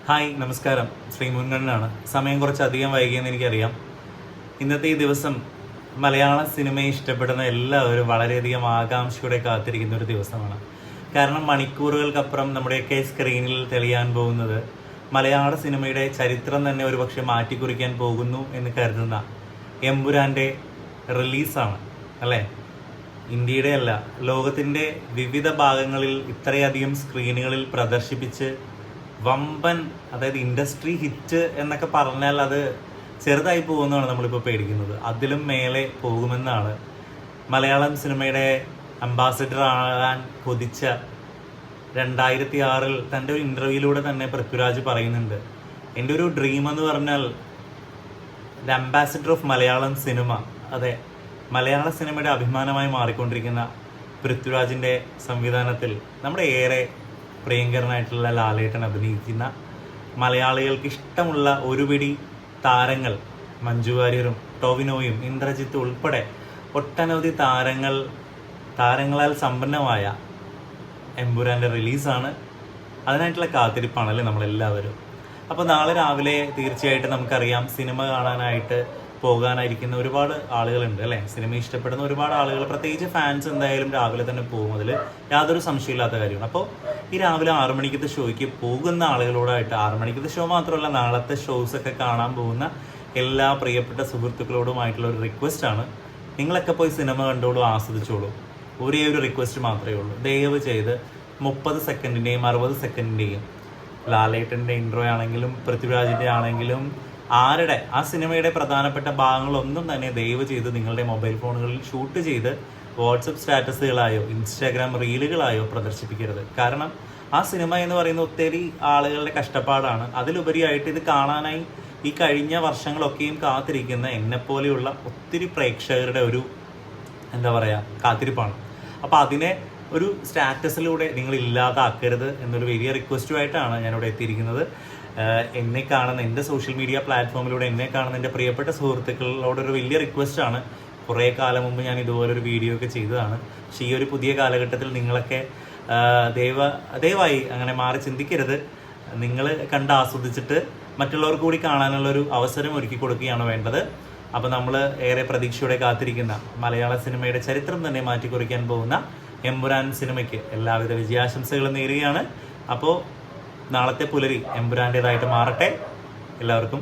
Hi, നമസ്കാരം. ശ്രീ മുൻഗണനാണ്. സമയം കുറച്ചധികം വൈകിയെന്ന് എനിക്കറിയാം. ഇന്നത്തെ ഈ ദിവസം മലയാള സിനിമയെ ഇഷ്ടപ്പെടുന്ന എല്ലാവരും വളരെയധികം ആകാംക്ഷയോടെ കാത്തിരിക്കുന്ന ഒരു ദിവസമാണ്. കാരണം മണിക്കൂറുകൾക്കപ്പുറം നമ്മുടെയൊക്കെ സ്ക്രീനിൽ തെളിയാൻ പോകുന്നത് മലയാള സിനിമയുടെ ചരിത്രം തന്നെ ഒരുപക്ഷെ മാറ്റിക്കുറിക്കാൻ പോകുന്നു എന്ന് കരുതുന്ന എമ്പുരാൻ്റെ റിലീസാണ് അല്ലേ? ഇന്ത്യയുടെ അല്ല, ലോകത്തിൻ്റെ വിവിധ ഭാഗങ്ങളിൽ ഇത്രയധികം സ്ക്രീനുകളിൽ പ്രദർശിപ്പിച്ച് വമ്പൻ, അതായത് ഇൻഡസ്ട്രി ഹിറ്റ് എന്നൊക്കെ പറഞ്ഞാൽ അത് ചെറുതായി പോകുന്നതാണ് നമ്മളിപ്പോൾ പേടിക്കുന്നത്. അതിലും മേലെ പോകുമെന്നാണ് മലയാളം സിനിമയുടെ അംബാസിഡർ ആകാൻ കൊതിച്ച 2006 തൻ്റെ ഒരു ഇൻ്റർവ്യൂയിലൂടെ തന്നെ പൃഥ്വിരാജ് പറയുന്നുണ്ട്, എൻ്റെ ഒരു ഡ്രീം എന്ന് പറഞ്ഞാൽ the ambassador of Malayalam cinema. അതെ, മലയാള സിനിമയുടെ അഭിമാനമായി മാറിക്കൊണ്ടിരിക്കുന്ന പൃഥ്വിരാജിൻ്റെ സംവിധാനത്തിൽ നമ്മുടെ ഏറെ പ്രിയങ്കരനായിട്ടുള്ള ലാലേട്ടൻ അഭിനയിക്കുന്ന മലയാളികൾക്ക് ഇഷ്ടമുള്ള ഒരുപിടി താരങ്ങൾ, മഞ്ജു വാര്യരും ടോവിനോയും ഇന്ദ്രജിത്തും ഉൾപ്പെടെ ഒട്ടനവധി താരങ്ങളാൽ സമ്പന്നമായ എമ്പുരാൻ്റെ റിലീസാണ്. അതിനായിട്ടുള്ള കാത്തിരിപ്പാണല്ലേ നമ്മളെല്ലാവരും. അപ്പോൾ നാളെ രാവിലെ തീർച്ചയായിട്ടും നമുക്കറിയാം, സിനിമ കാണാനായിട്ട് പോകാനായിരിക്കുന്ന ഒരുപാട് ആളുകളുണ്ട് അല്ലേ? സിനിമ ഇഷ്ടപ്പെടുന്ന ഒരുപാട് ആളുകൾ, പ്രത്യേകിച്ച് ഫാൻസ് എന്തായാലും രാവിലെ തന്നെ പോകും. അതിൽ യാതൊരു സംശയമില്ലാത്ത കാര്യമാണ്. അപ്പോൾ ഈ രാവിലെ 6 മണിക്കത്തെ ഷോയ്ക്ക് പോകുന്ന ആളുകളോടായിട്ട്, 6 മണിക്കത്തെ ഷോ മാത്രമല്ല, നാളത്തെ ഷോസൊക്കെ കാണാൻ പോകുന്ന എല്ലാ പ്രിയപ്പെട്ട സുഹൃത്തുക്കളോടുമായിട്ടുള്ള ഒരു റിക്വസ്റ്റാണ്, നിങ്ങളൊക്കെ പോയി സിനിമ കണ്ടോളൂ, ആസ്വദിച്ചോളൂ. ഒരേ ഒരു റിക്വസ്റ്റ് മാത്രമേ ഉള്ളൂ. ദയവ് ചെയ്ത് 30 സെക്കൻഡിൻ്റെയും 60 സെക്കൻഡിൻ്റെയും ലാലേട്ടൻ്റെ ഇൻട്രോ ആണെങ്കിലും പൃഥ്വിരാജിൻ്റെ ആണെങ്കിലും ആരുടെ ആ സിനിമയുടെ പ്രധാനപ്പെട്ട ഭാഗങ്ങളൊന്നും തന്നെ ദയവ് ചെയ്ത് നിങ്ങളുടെ മൊബൈൽ ഫോണുകളിൽ ഷൂട്ട് ചെയ്ത് വാട്സപ്പ് സ്റ്റാറ്റസുകളായോ ഇൻസ്റ്റാഗ്രാം റീലുകളായോ പ്രദർശിപ്പിക്കരുത്. കാരണം ആ സിനിമ എന്ന് പറയുന്ന ഒത്തിരി ആളുകളുടെ കഷ്ടപ്പാടാണ്. അതിലുപരിയായിട്ട് ഇത് കാണാനായി ഈ കഴിഞ്ഞ വർഷങ്ങളൊക്കെയും കാത്തിരിക്കുന്ന എന്നെപ്പോലെയുള്ള ഒത്തിരി പ്രേക്ഷകരുടെ ഒരു കാത്തിരിപ്പാണ്. അപ്പോൾ അതിനെ ഒരു സ്റ്റാറ്റസിലൂടെ നിങ്ങൾ ഇല്ലാതാക്കരുത് എന്നൊരു വലിയ റിക്വസ്റ്റുമായിട്ടാണ് ഞാനിവിടെ എത്തിയിരിക്കുന്നത്. എന്നെ കാണുന്ന, എൻ്റെ സോഷ്യൽ മീഡിയ പ്ലാറ്റ്ഫോമിലൂടെ എന്നെ കാണുന്ന എൻ്റെ പ്രിയപ്പെട്ട സുഹൃത്തുക്കളോടൊരു വലിയ റിക്വസ്റ്റാണ്. കുറേ കാലം മുമ്പ് ഞാൻ ഇതുപോലൊരു വീഡിയോ ഒക്കെ ചെയ്തതാണ്. പക്ഷേ ഈ ഒരു പുതിയ കാലഘട്ടത്തിൽ നിങ്ങളൊക്കെ ദയവായി അങ്ങനെ മാറി ചിന്തിക്കരുത്. നിങ്ങൾ കണ്ട് ആസ്വദിച്ചിട്ട് മറ്റുള്ളവർക്ക് കൂടി കാണാനുള്ളൊരു അവസരം ഒരുക്കി കൊടുക്കുകയാണ് വേണ്ടത്. അപ്പോൾ നമ്മൾ ഏറെ പ്രതീക്ഷയോടെ കാത്തിരിക്കുന്ന മലയാള സിനിമയുടെ ചരിത്രം തന്നെ മാറ്റിക്കുറിക്കാൻ പോകുന്ന എമ്പുരാൻ സിനിമയ്ക്ക് എല്ലാവിധ വിജയാശംസകളും നേരുകയാണ്. അപ്പോൾ നാളത്തെ പുലരി എമ്പുരാൻ്റേതായിട്ട് മാറട്ടെ. എല്ലാവർക്കും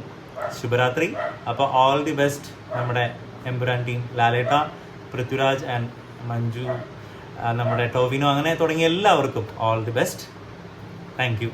ശുഭരാത്രി. അപ്പോൾ ഓൾ ദി ബെസ്റ്റ് നമ്മുടെ എമ്പുരാൻ ടീം, ലാലേട്ട, പൃഥ്വിരാജ് ആൻഡ് മഞ്ജു, നമ്മുടെ ടോവിനോ, അങ്ങനെ തുടങ്ങിയ എല്ലാവർക്കും all the best. Thank you.